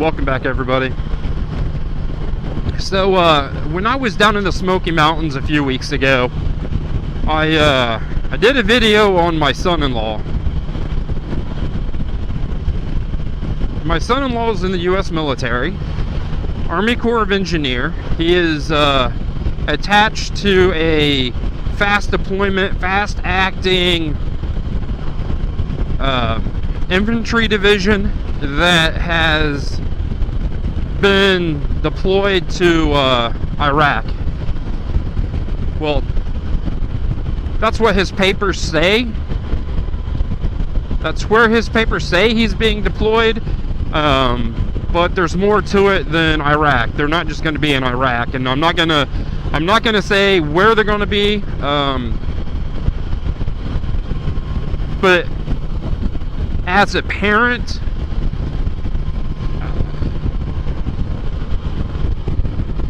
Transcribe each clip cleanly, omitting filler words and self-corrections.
Welcome back, everybody. So, when I was down in the Smoky Mountains a few weeks ago, I did a video on my son-in-law. My son-in-law is in the U.S. military, Army Corps of Engineer. He is attached to a fast deployment, fast acting infantry division that has been deployed to Iraq. Well, that's what his papers say. That's where his papers say he's being deployed. But there's more to it than Iraq. They're not just going to be in Iraq, and I'm not gonna say where they're going to be. But as a parent,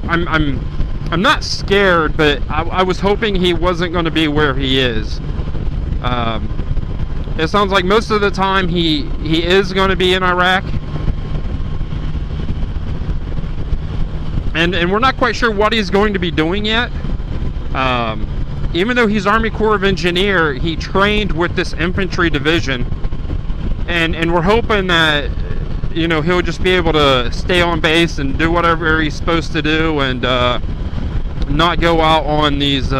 I'm not scared, but I was hoping he wasn't going to be where he is. It sounds like most of the time he is going to be in Iraq. And we're not quite sure what he's going to be doing yet. Even though he's Army Corps of Engineer, he trained with this infantry division. And we're hoping that, you know, he'll just be able to stay on base and do whatever he's supposed to do, and not go out on these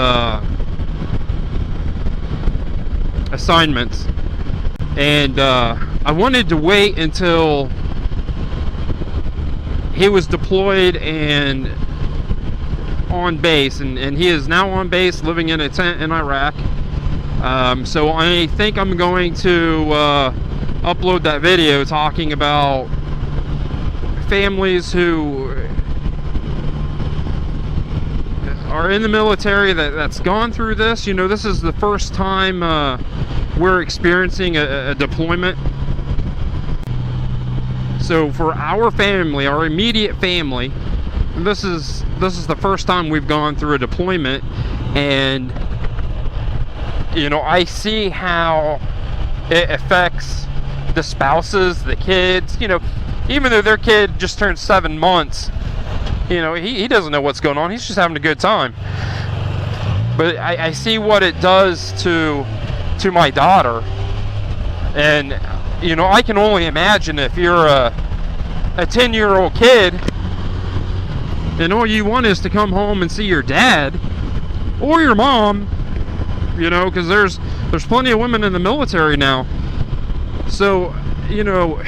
assignments. And I wanted to wait until he was deployed and on base, and he is now on base, living in a tent in Iraq. So I think I'm going to upload that video talking about families who are in the military that's gone through this. You know, this is the first time we're experiencing a deployment. So for our family, our immediate family, this is the first time we've gone through a deployment. And you know, I see how it affects the spouses, the kids. You know, even though their kid just turned 7 months, you know, he doesn't know what's going on. He's just having a good time. But I see what it does to my daughter. And you know, I can only imagine if you're a 10-year-old kid and all you want is to come home and see your dad or your mom, you know, because there's plenty of women in the military now. So, you know,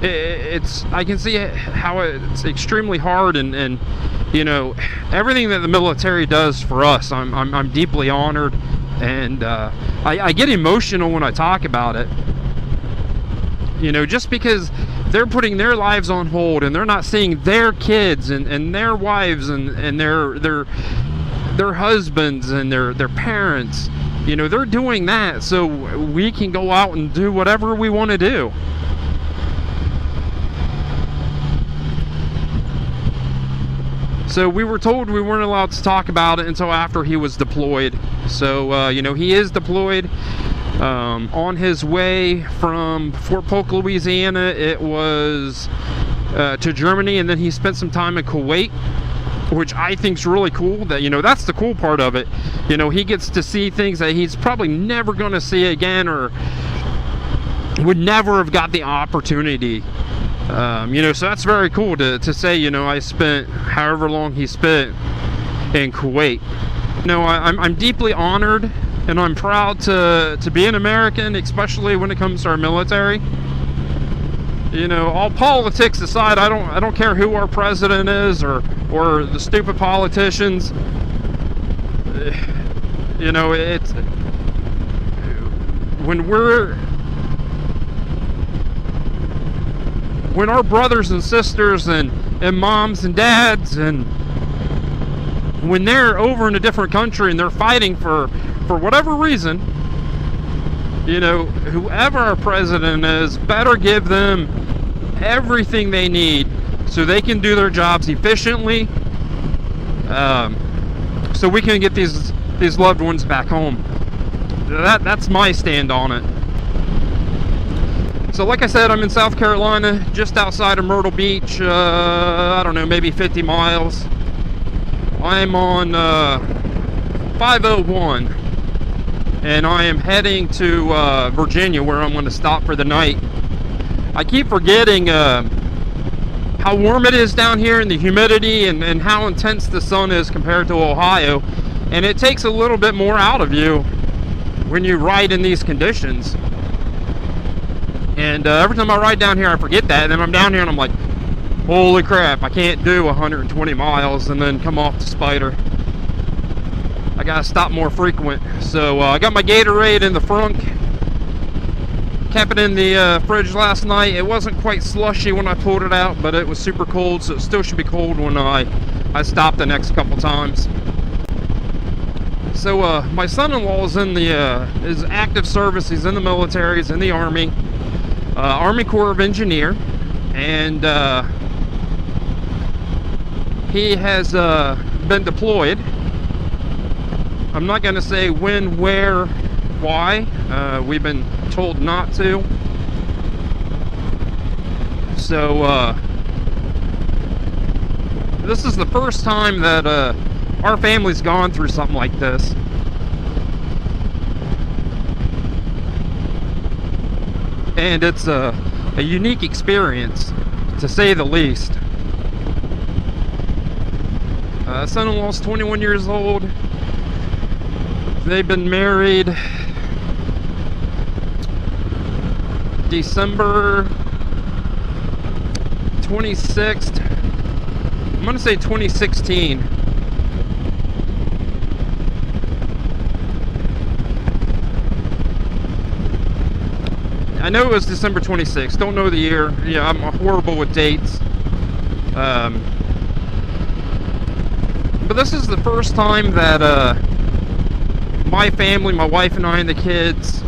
I can see how it's extremely hard, and you know, everything that the military does for us, I'm deeply honored, and I get emotional when I talk about it. You know, just because they're putting their lives on hold and they're not seeing their kids and their wives and their husbands and their parents. You know, they're doing that so we can go out and do whatever we want to do. So we were told we weren't allowed to talk about it until after he was deployed. So, you know, he is deployed. On his way from Fort Polk, Louisiana, it was to Germany, and then he spent some time in Kuwait, which I think is really cool. That, you know, that's the cool part of it. You know, he gets to see things that he's probably never going to see again, or would never have got the opportunity. You know, so that's very cool to say, you know, I spent however long he spent in Kuwait. You know, I'm deeply honored, and I'm proud to be an American, especially when it comes to our military. You know, all politics aside, I don't care who our president is or the stupid politicians. You know, it's when our brothers and sisters and moms and dads, and when they're over in a different country and they're fighting for whatever reason, you know, whoever our president is better give them everything they need so they can do their jobs efficiently, so we can get these loved ones back home. That's my stand on it. So like I said, I'm in South Carolina, just outside of Myrtle Beach. I don't know, maybe 50 miles. I'm on 501, and I am heading to Virginia, where I'm going to stop for the night. I keep forgetting how warm it is down here, and the humidity, and how intense the sun is compared to Ohio. And it takes a little bit more out of you when you ride in these conditions. And every time I ride down here, I forget that. And then I'm down here and I'm like, holy crap, I can't do 120 miles and then come off to Spider. I gotta stop more frequent. So I got my Gatorade in the front. Kept it in the fridge last night. It wasn't quite slushy when I pulled it out, but it was super cold, so it still should be cold when I stop the next couple times. So my son-in-law is in the is active service. He's in the military. He's in the Army. Army Corps of Engineer, and he has been deployed. I'm not going to say when, where, why. We've been told not to. So this is the first time that our family's gone through something like this. And it's a unique experience, to say the least. Son-in-law's 21 years old. They've been married December 26th. I'm going to say 2016. I know it was December 26th. Don't know the year. Yeah, I'm horrible with dates. But this is the first time that my family, my wife and I and the kids,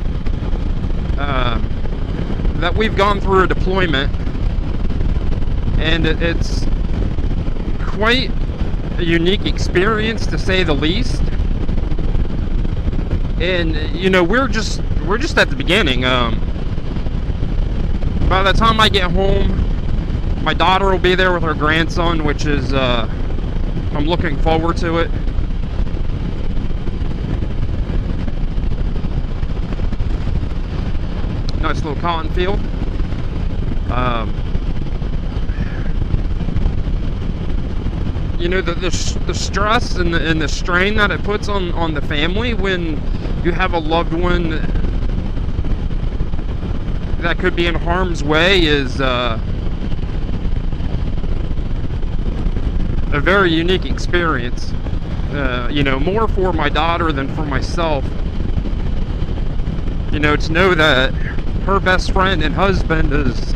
that we've gone through a deployment. And it's quite a unique experience, to say the least. And you know, we're just at the beginning. By the time I get home, my daughter will be there with her grandson, which is, I'm looking forward to it. Nice little cotton field. You know, the stress and the strain that it puts on the family when you have a loved one that could be in harm's way is a very unique experience. You know, more for my daughter than for myself. You know, to know that her best friend and husband is,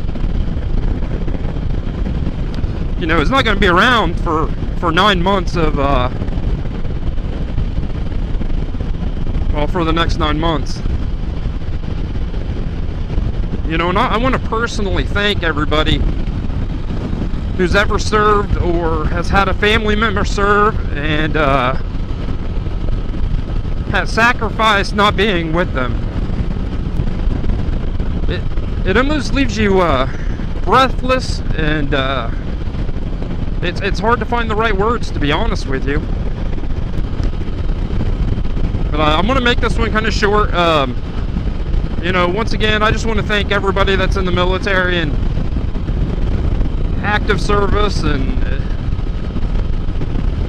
you know, is not going to be around for 9 months of, well, for the next 9 months. You know, and I want to personally thank everybody who's ever served or has had a family member serve and has sacrificed not being with them. It almost leaves you breathless, and it's hard to find the right words, to be honest with you. But I'm going to make this one kind of short. You know, once again, I just want to thank everybody that's in the military and active service, and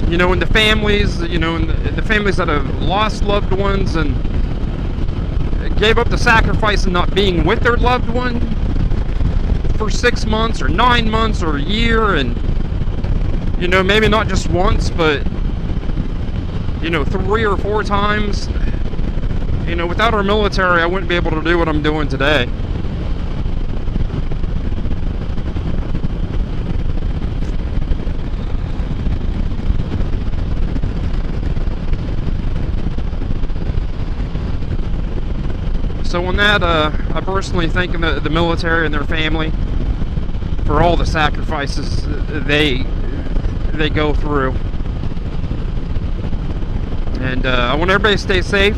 you know, and the families, you know, and the families that have lost loved ones and gave up the sacrifice of not being with their loved one for 6 months or 9 months or a year, and you know, maybe not just once, but you know, 3 or 4 times. You know, without our military, I wouldn't be able to do what I'm doing today. So on that, I personally thank the military and their family for all the sacrifices they go through. And I want everybody to stay safe.